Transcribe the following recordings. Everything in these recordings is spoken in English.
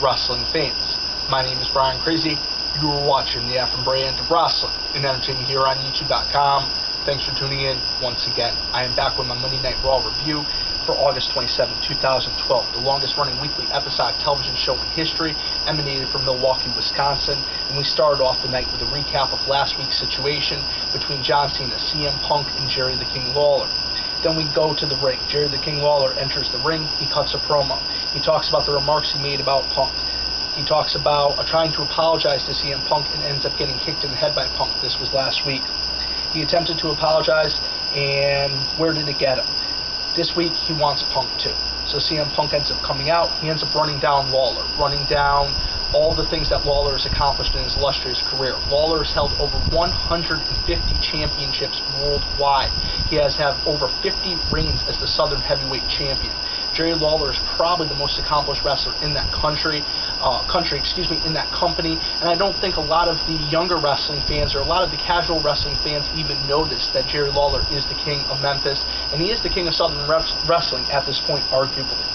wrestling fans. My name is Bryan Crazy. You are watching the F and brand of wrestling and entertainment here on YouTube.com. Thanks for tuning in once again. I am back with my Monday Night Raw review for August 27, 2012, the longest running weekly episodic television show in history, emanated from Milwaukee, Wisconsin, and we started off the night with a recap of last week's situation between John Cena, CM Punk, and Jerry the King Lawler. Then we go to the ring. Jerry the King Lawler enters the ring. He cuts a promo. He talks about the remarks he made about Punk. He talks about trying to apologize to CM Punk and ends up getting kicked in the head by Punk. This was last week. He attempted to apologize, and where did it get him? This week, he wants Punk too. So CM Punk ends up coming out. He ends up running down Lawler, running down all the things that Lawler has accomplished in his illustrious career. Lawler has held over 150 championships worldwide. He has had over 50 reigns as the Southern Heavyweight Champion. Jerry Lawler is probably the most accomplished wrestler in that in that company, and I don't think a lot of the younger wrestling fans or a lot of the casual wrestling fans even notice that Jerry Lawler is the king of Memphis, and he is the king of Southern wrestling at this point, arguably.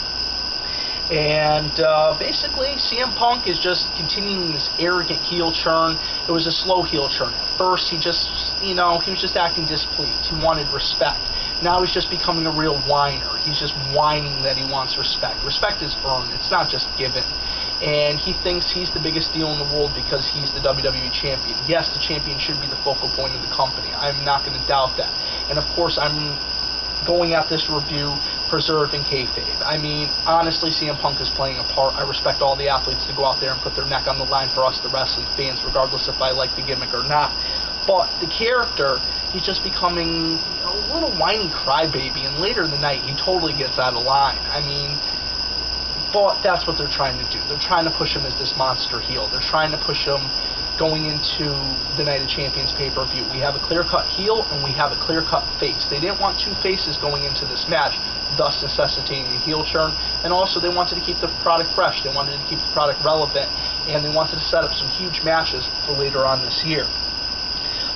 And basically, CM Punk is just continuing this arrogant heel turn. It was a slow heel turn. At first, he just, he was just acting displeased. He wanted respect. Now he's just becoming a real whiner. He's just whining that he wants respect. Respect is earned. It's not just given. And he thinks he's the biggest deal in the world because he's the WWE champion. Yes, the champion should be the focal point of the company. I'm not going to doubt that. And of course, I'm going at this review preserving kayfabe. I mean, honestly, CM Punk is playing a part. I respect all the athletes to go out there and put their neck on the line for us, the wrestling fans, regardless if I like the gimmick or not. But the character, he's just becoming a little whiny crybaby, and later in the night, he totally gets out of line. I mean, but that's what they're trying to do. They're trying to push him as this monster heel. They're trying to push him going into the Night of Champions pay-per-view. We have a clear-cut heel, and we have a clear-cut face. They didn't want two faces going into this match, thus necessitating a heel turn, and also they wanted to keep the product fresh. They wanted to keep the product relevant, and they wanted to set up some huge matches for later on this year.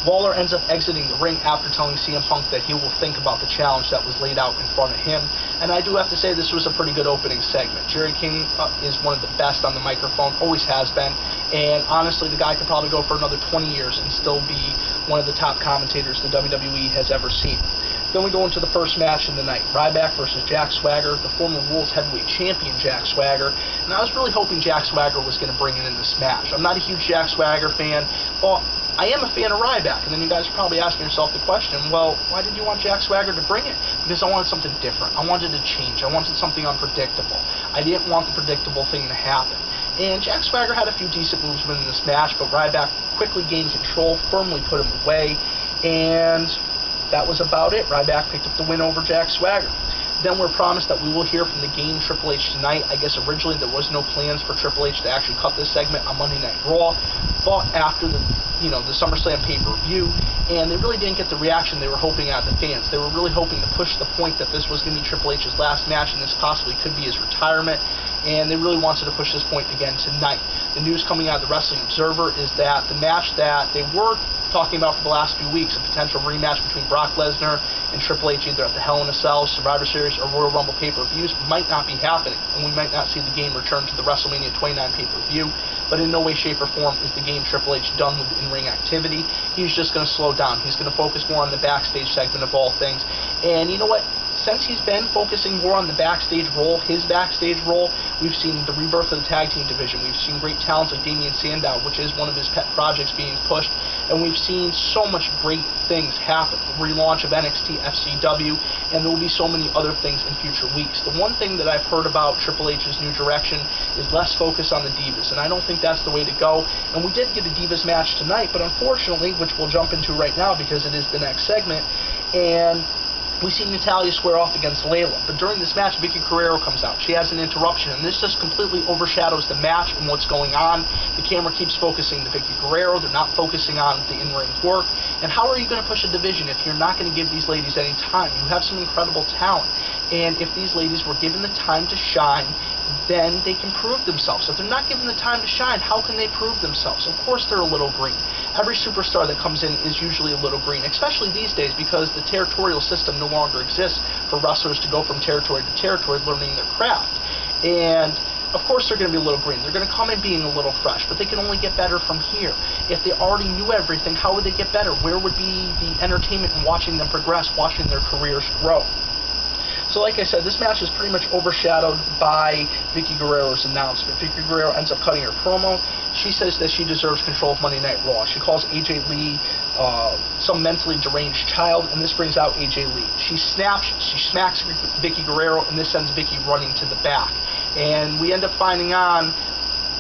Lawler ends up exiting the ring after telling CM Punk that he will think about the challenge that was laid out in front of him. And I do have to say this was a pretty good opening segment. Jerry King is one of the best on the microphone, always has been. And honestly, the guy could probably go for another 20 years and still be one of the top commentators the WWE has ever seen. Then we go into the first match of the night. Ryback versus Jack Swagger, the former World's Heavyweight Champion Jack Swagger. And I was really hoping Jack Swagger was going to bring it in this match. I'm not a huge Jack Swagger fan, but I am a fan of Ryback. And then you guys are probably asking yourself the question, well, why did you want Jack Swagger to bring it? Because I wanted something different. I wanted to change. I wanted something unpredictable. I didn't want the predictable thing to happen. And Jack Swagger had a few decent moves within this match, but Ryback quickly gained control, firmly put him away, and that was about it. Ryback picked up the win over Jack Swagger. Then we're promised that we will hear from the Game Triple H tonight. I guess originally there was no plans for Triple H to actually cut this segment on Monday Night Raw, but after the SummerSlam pay-per-view, and they really didn't get the reaction they were hoping out of the fans. They were really hoping to push the point that this was going to be Triple H's last match, and this possibly could be his retirement, and they really wanted to push this point again tonight. The news coming out of the Wrestling Observer is that the match that they were talking about for the last few weeks, a potential rematch between Brock Lesnar and Triple H either at the Hell in a Cell, Survivor Series, or Royal Rumble pay-per-views might not be happening, and we might not see the Game return to the WrestleMania 29 pay-per-view, but in no way, shape, or form is the Game Triple H done with in-ring activity. He's just going to slow down. He's going to focus more on the backstage segment of all things, and you know what? Since he's been focusing more on the backstage role, his backstage role, we've seen the rebirth of the tag team division. We've seen great talents like Damian Sandow, which is one of his pet projects being pushed, and we've seen so much great things happen. The relaunch of NXT FCW, and there will be so many other things in future weeks. The one thing that I've heard about Triple H's new direction is less focus on the Divas, and I don't think that's the way to go. And we did get a Divas match tonight, but unfortunately, which we'll jump into right now because it is the next segment, and we see Natalya square off against Layla, but during this match, Vickie Guerrero comes out. She has an interruption, and this just completely overshadows the match and what's going on. The camera keeps focusing to Vickie Guerrero. They're not focusing on the in-ring work. And how are you going to push a division if you're not going to give these ladies any time? You have some incredible talent, and if these ladies were given the time to shine, then they can prove themselves. If they're not given the time to shine, how can they prove themselves? Of course they're a little green. Every superstar that comes in is usually a little green, especially these days because the territorial system no longer exists for wrestlers to go from territory to territory learning their craft. And of course they're going to be a little green. They're going to come in being a little fresh, but they can only get better from here. If they already knew everything, how would they get better? Where would be the entertainment in watching them progress, watching their careers grow? So like I said, this match is pretty much overshadowed by Vickie Guerrero's announcement. Vickie Guerrero ends up cutting her promo. She says that she deserves control of Monday Night Raw. She calls AJ Lee some mentally deranged child, and this brings out AJ Lee. She smacks Vickie Guerrero, and this sends Vickie running to the back. And we end up finding on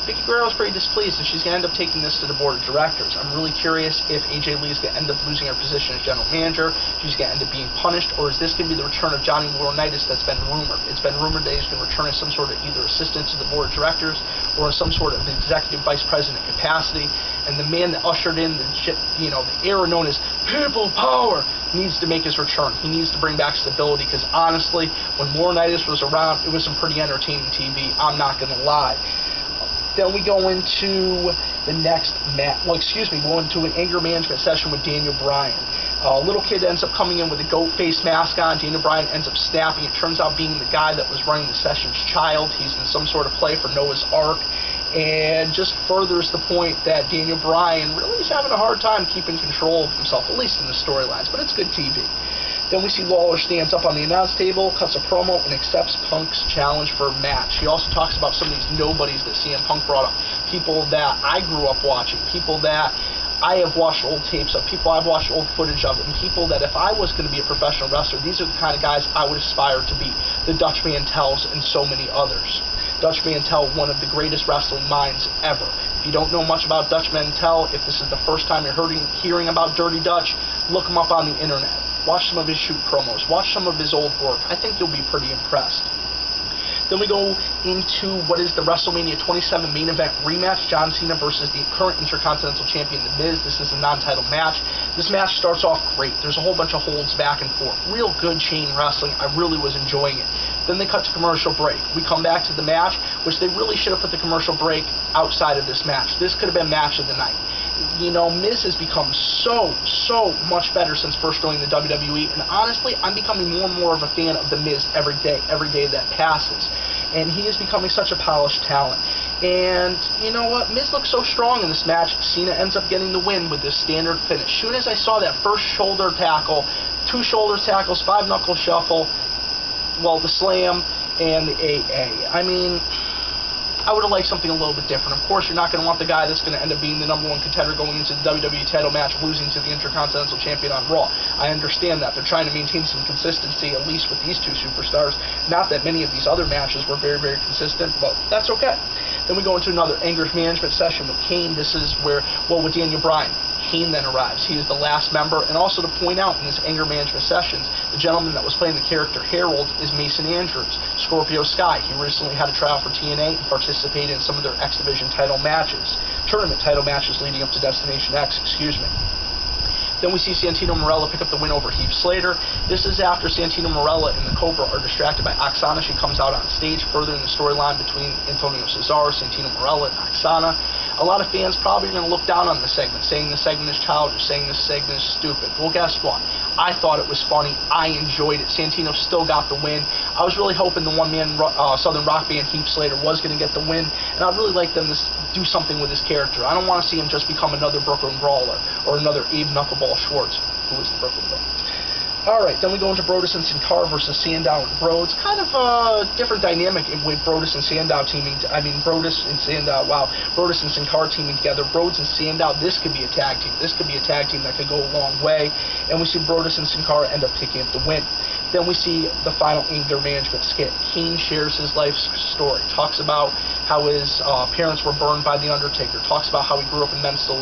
Vickie Guerrero's pretty displeased, and she's going to end up taking this to the board of directors. I'm really curious if AJ Lee is going to end up losing her position as general manager, she's going to end up being punished, or is this going to be the return of Johnny Laurinaitis that's been rumored? It's been rumored that he's going to return as some sort of either assistant to the board of directors or in some sort of executive vice president capacity. And the man that ushered in the era known as people power needs to make his return. He needs to bring back stability, because honestly, when Laurinaitis was around, it was some pretty entertaining TV. I'm not going to lie. Then we go into the next match. Well, excuse me, we go into an anger management session with Daniel Bryan. A little kid ends up coming in with a goat face mask on. Daniel Bryan ends up snapping. It turns out being the guy that was running the session's child. He's in some sort of play for Noah's Ark, and just furthers the point that Daniel Bryan really is having a hard time keeping control of himself, at least in the storylines, but it's good TV. Then we see Lawler stands up on the announce table, cuts a promo, and accepts Punk's challenge for a match. He also talks about some of these nobodies that CM Punk brought up, people that I grew up watching, people that I have watched old tapes of, people I've watched old footage of, and people that if I was going to be a professional wrestler, these are the kind of guys I would aspire to be. The Dutch Mantels and so many others. Dutch Mantel, one of the greatest wrestling minds ever. If you don't know much about Dutch Mantel, if this is the first time you're hearing about Dirty Dutch, look him up on the internet. Watch some of his shoot promos. Watch some of his old work. I think you'll be pretty impressed. Then we go into what is the WrestleMania 27 main event rematch, John Cena versus the current Intercontinental Champion, The Miz. This is a non-title match. This match starts off great. There's a whole bunch of holds back and forth. Real good chain wrestling. I really was enjoying it. Then they cut to commercial break. We come back to the match, which they really should have put the commercial break outside of this match. This could have been match of the night. You know, Miz has become so much better since first joining the WWE, and honestly, I'm becoming more and more of a fan of The Miz every day that passes. And he is becoming such a polished talent. And you know what? Miz looks so strong in this match. Cena ends up getting the win with this standard finish. Soon as I saw that first shoulder tackle, 2 shoulder tackles, 5 knuckle shuffle, well, the slam and the AA. I mean, I would have liked something a little bit different. Of course, you're not going to want the guy that's going to end up being the #1 contender going into the WWE title match, losing to the Intercontinental Champion on Raw. I understand that. They're trying to maintain some consistency, at least with these 2 superstars. Not that many of these other matches were very consistent, but that's okay. Then we go into another anger management session with Kane. This is where, well, with Daniel Bryan, Kane then arrives. He is the last member, and also to point out in this anger management sessions, the gentleman that was playing the character Harold is Mason Andrews, Scorpio Sky. He recently had a trial for TNA and participated in some of their X Division title matches, tournament title matches leading up to Destination X, excuse me. Then we see Santino Marella pick up the win over Heath Slater. This is after Santino Marella and the Cobra are distracted by Oksana. She comes out on stage, furthering the storyline between Antonio Cesaro, Santino Marella, and Oksana. A lot of fans probably are going to look down on this segment, saying this segment is childish, saying this segment is stupid. Well, guess what? I thought it was funny. I enjoyed it. Santino still got the win. I was really hoping the one-man Southern Rock band Heath Slater was going to get the win, and I'd really like them to do something with his character. I don't want to see him just become another Brooklyn Brawler or another Abe Knuckleball Schwartz, who is the Brooklyn Brawler. Alright, then we go into Brodus and Sin Cara versus Sandow and Rhodes. Kind of a different dynamic with Brodus and Sandow teaming. Brodus and Sandow, wow. Brodus and Sin Cara teaming together. Rhodes and Sandow, this could be a tag team. This could be a tag team that could go a long way. And we see Brodus and Sin Cara end up picking up the win. Then we see the final anger management skit. Kane shares his life story. Talks about how his parents were burned by The Undertaker. Talks about how he grew up in mental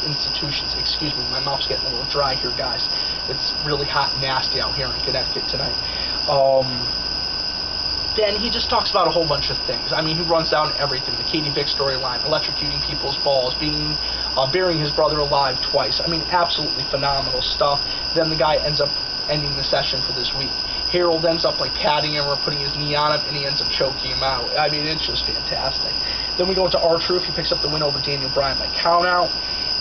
institutions. Excuse me, my mouth's getting a little dry here, guys. It's really hot and nasty out here in Connecticut tonight. Then he just talks about a whole bunch of things. I mean, he runs down everything. The Katie Vick storyline, electrocuting people's balls, burying his brother alive twice. I mean, absolutely phenomenal stuff. Then the guy ends up ending the session for this week. Harold ends up like patting him or putting his knee on him, and he ends up choking him out. I mean, it's just fantastic. Then we go into R-Truth. He picks up the win over Daniel Bryan by countout.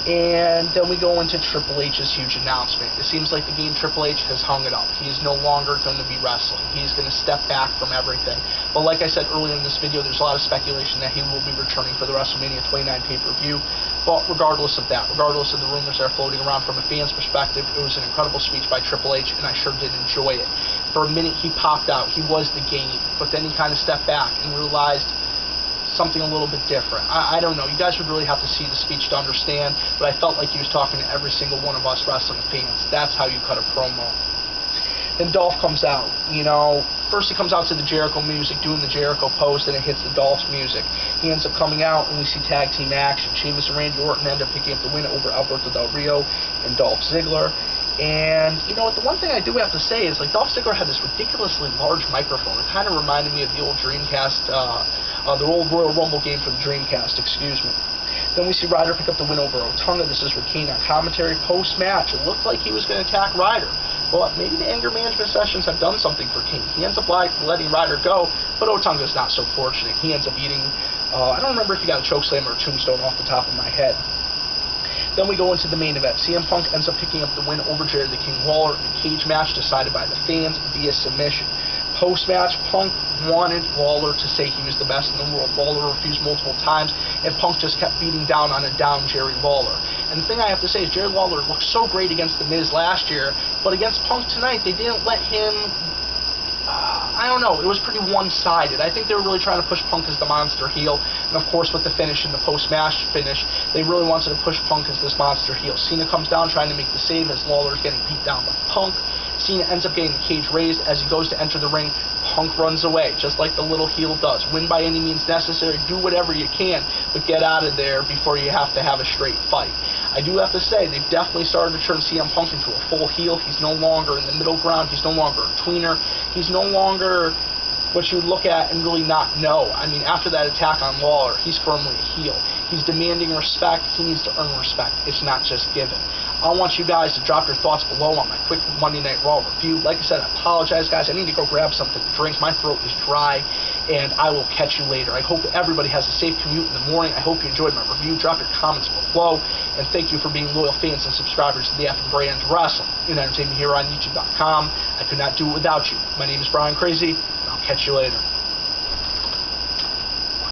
And then we go into Triple H's huge announcement. It seems like the game Triple H has hung it up. He is no longer going to be wrestling. He's going to step back from everything. But like I said earlier in this video, there's a lot of speculation that he will be returning for the WrestleMania 29 pay-per-view. But regardless of that, regardless of the rumors that are floating around from a fan's perspective, it was an incredible speech by Triple H, and I sure did enjoy it. For a minute, he popped out. He was the game. But then he kind of stepped back and realized something a little bit different. I don't know. You guys would really have to see the speech to understand, but I felt like he was talking to every single one of us wrestling fans. That's how you cut a promo. Then Dolph comes out. First he comes out to the Jericho music, doing the Jericho pose, then it hits the Dolph's music. He ends up coming out, and we see tag team action. Sheamus and Randy Orton end up picking up the win over Alberto Del Rio and Dolph Ziggler. And, the one thing I do have to say is, Dolph Ziggler had this ridiculously large microphone. It kind of reminded me of the old Dreamcast, the old Royal Rumble game for the Dreamcast, excuse me. Then we see Ryder pick up the win over Otunga. This is with Kane on commentary. Post-match, it looked like he was going to attack Ryder. Well, maybe the anger management sessions have done something for Kane. He ends up letting Ryder go, but Otunga's not so fortunate. He ends up eating, I don't remember if he got a chokeslam or a tombstone off the top of my head. Then we go into the main event. CM Punk ends up picking up the win over Jerry the King Lawler in a cage match decided by the fans via submission. Post-match, Punk wanted Lawler to say he was the best in the world. Lawler refused multiple times, and Punk just kept beating down on a down Jerry Lawler. And the thing I have to say is Jerry Lawler looked so great against The Miz last year, but against Punk tonight, they didn't let him... I don't know. It was pretty one-sided. I think they were really trying to push Punk as the monster heel. And, of course, with the finish and the post-match finish, they really wanted to push Punk as this monster heel. Cena comes down trying to make the save as Lawler is getting beat down by Punk. Cena ends up getting the cage raised. As he goes to enter the ring, Punk runs away, just like the little heel does. Win by any means necessary. Do whatever you can, but get out of there before you have to have a straight fight. I do have to say, they've definitely started to turn CM Punk into a full heel. He's no longer in the middle ground. He's no longer a tweener. He's no longer what you would look at and really not know. I mean, after that attack on Lawler, he's firmly a heel. He's demanding respect. He needs to earn respect. It's not just given. I want you guys to drop your thoughts below on my quick Monday Night Raw review. Like I said, I apologize, guys. I need to go grab something to drink. My throat is dry, and I will catch you later. I hope everybody has a safe commute in the morning. I hope you enjoyed my review. Drop your comments below, and thank you for being loyal fans and subscribers to the F Brand Wrestling and Entertainment here on YouTube.com. I could not do it without you. My name is Brian Crazy, and I'll catch you later.